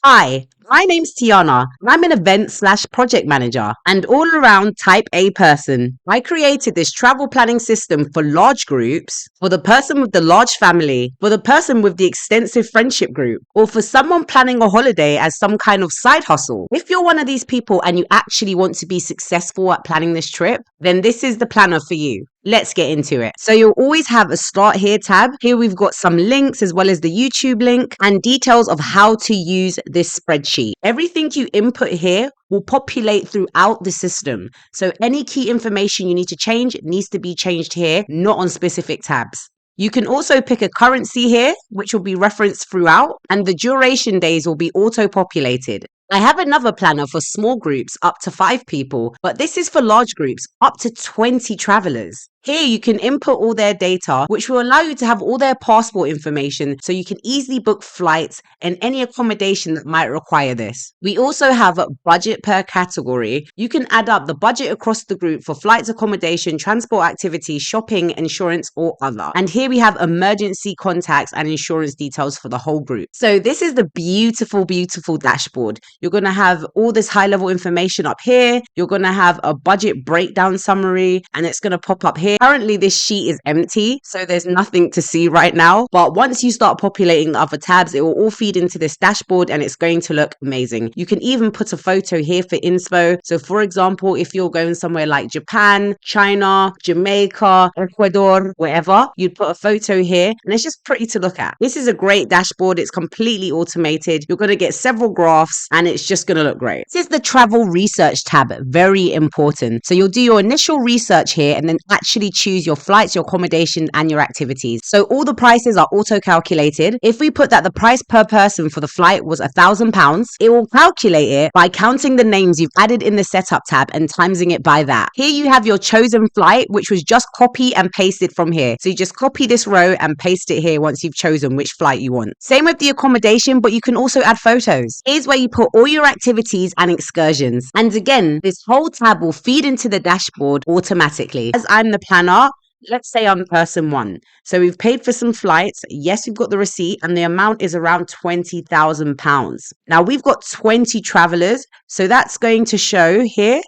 Hi, my name's Tiana. I'm an event/project manager and all around type A person. I created this travel planning system for large groups, for the person with the large family, for the person with the extensive friendship group, or for someone planning a holiday as some kind of side hustle. If you're one of these people and you actually want to be successful at planning this trip, then this is the planner for you. Let's get into it. So you'll always have a start here tab. Here we've got some links as well as the YouTube link and details of how to use this spreadsheet. Everything you input here will populate throughout the system. So any key information you need to change needs to be changed here, not on specific tabs. You can also pick a currency here, which will be referenced throughout, and the duration days will be auto-populated. I have another planner for small groups up to 5 people, but this is for large groups up to 20 travelers. Here you can input all their data, which will allow you to have all their passport information so you can easily book flights and any accommodation that might require this. We also have a budget per category. You can add up the budget across the group for flights, accommodation, transport activities, shopping, insurance, or other. And here we have emergency contacts and insurance details for the whole group. So this is the beautiful, beautiful dashboard. You're going to have all this high level information up here. You're going to have a budget breakdown summary and it's going to pop up here. Currently, this sheet is empty, so there's nothing to see right now. But once you start populating the other tabs, it will all feed into this dashboard and it's going to look amazing. You can even put a photo here for inspo. So for example, if you're going somewhere like Japan, China, Jamaica, Ecuador, wherever, you'd put a photo here and it's just pretty to look at. This is a great dashboard. It's completely automated. You're going to get several graphs and it's just going to look great. This is the travel research tab, very important. So you'll do your initial research here and then actually choose your flights, your accommodation, and your activities. So all the prices are auto-calculated. If we put that the price per person for the flight was £1,000, it will calculate it by counting the names you've added in the setup tab and timesing it by that. Here you have your chosen flight, which was just copy and pasted from here. So you just copy this row and paste it here once you've chosen which flight you want. Same with the accommodation, but you can also add photos. Here's where you put all your activities and excursions. And again, this whole tab will feed into the dashboard automatically. As I'm the planner, let's say I'm person 1. So we've paid for some flights. Yes, we've got the receipt and the amount is around £20,000. Now we've got 20 travelers. So that's going to show here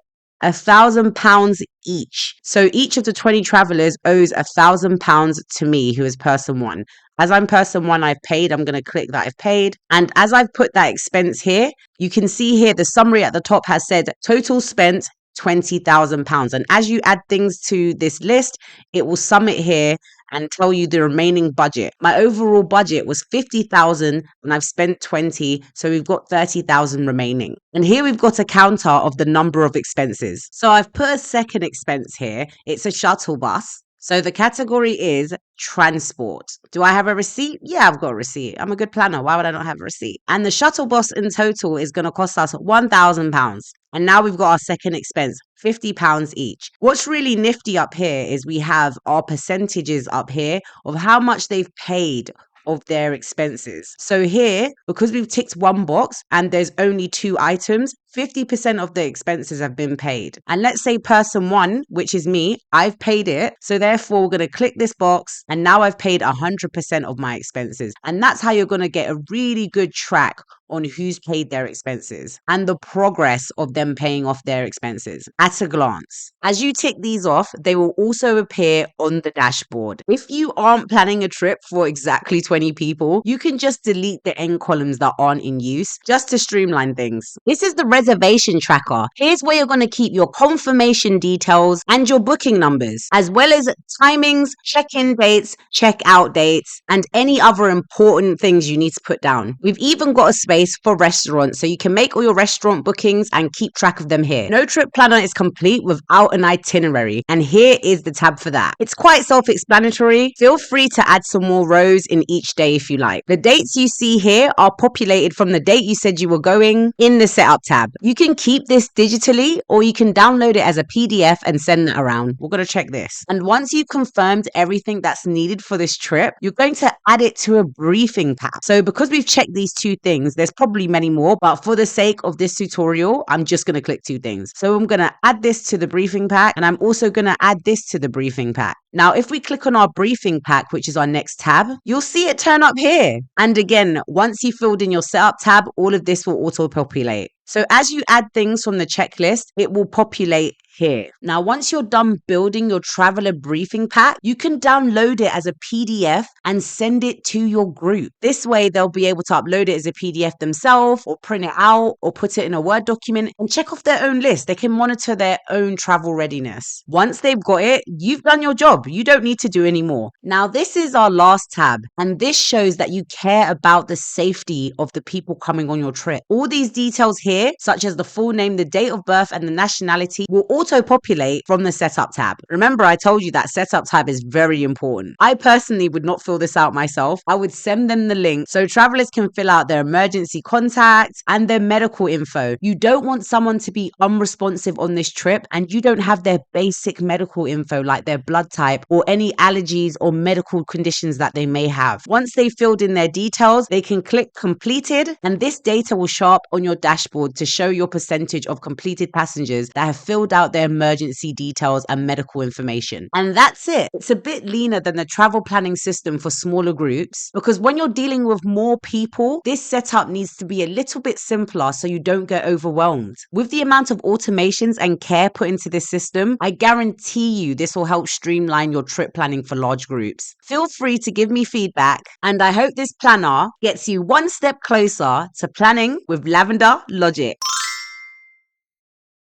£1,000 each. So each of the 20 travelers owes £1,000 to me, who is person 1. As I'm person 1, I've paid. I'm going to click that I've paid. And as I've put that expense here, you can see here the summary at the top has said total spent £20,000. And as you add things to this list, it will sum it here and tell you the remaining budget. My overall budget was 50,000 and I've spent 20, so we've got 30,000 remaining. And here we've got a counter of the number of expenses. So I've put a second expense here. It's a shuttle bus. So the category is transport. Do I have a receipt? Yeah, I've got a receipt. I'm a good planner. Why would I not have a receipt? And the shuttle bus in total is going to cost us £1,000. And now we've got our second expense, £50 each. What's really nifty up here is we have our percentages up here of how much they've paid of their expenses. So here, because we've ticked one box and there's only 2 items, 50% of the expenses have been paid. And let's say person 1, which is me, I've paid it. So therefore, we're going to click this box and now I've paid 100% of my expenses. And that's how you're going to get a really good track on who's paid their expenses and the progress of them paying off their expenses at a glance. As you tick these off, they will also appear on the dashboard. If you aren't planning a trip for exactly 20 people, you can just delete the end columns that aren't in use just to streamline things. This is the reservation tracker. Here's where you're going to keep your confirmation details and your booking numbers, as well as timings, check-in dates, check-out dates, and any other important things you need to put down. We've even got a space for restaurants, so you can make all your restaurant bookings and keep track of them here. No trip planner is complete without an itinerary, and here is the tab for that. It's quite self-explanatory. Feel free to add some more rows in each day if you like. The dates you see here are populated from the date you said you were going in the setup tab. You can keep this digitally or you can download it as a PDF and send it around. We're going to check this. And once you've confirmed everything that's needed for this trip, you're going to add it to a briefing tab. So because we've checked these 2 things, there's there's probably many more, but for the sake of this tutorial, I'm just going to click 2 things. So I'm going to add this to the briefing pack, and I'm also going to add this to the briefing pack. Now, if we click on our briefing pack, which is our next tab, you'll see it turn up here. And again, once you filled in your setup tab, all of this will auto-populate. So as you add things from the checklist, it will populate here. Now, once you're done building your traveler briefing pack, you can download it as a PDF and send it to your group. This way, they'll be able to upload it as a PDF themselves, or print it out, or put it in a Word document and check off their own list. They can monitor their own travel readiness. Once they've got it, you've done your job. You don't need to do any more. Now, this is our last tab, and this shows that you care about the safety of the people coming on your trip. All these details here, such as the full name, the date of birth, and the nationality, will auto-populate from the setup tab. Remember, I told you that setup tab is very important. I personally would not fill this out myself. I would send them the link so travelers can fill out their emergency contacts and their medical info. You don't want someone to be unresponsive on this trip and you don't have their basic medical info like their blood type or any allergies or medical conditions that they may have. Once they filled in their details, they can click completed, and this data will show up on your dashboard to show your percentage of completed passengers that have filled out their emergency details and medical information. And that's it. It's a bit leaner than the travel planning system for smaller groups, because when you're dealing with more people, this setup needs to be a little bit simpler so you don't get overwhelmed. With the amount of automations and care put into this system, I guarantee you this will help streamline your trip planning for large groups. Feel free to give me feedback, and I hope this planner gets you one step closer to planning with LavenderLogic.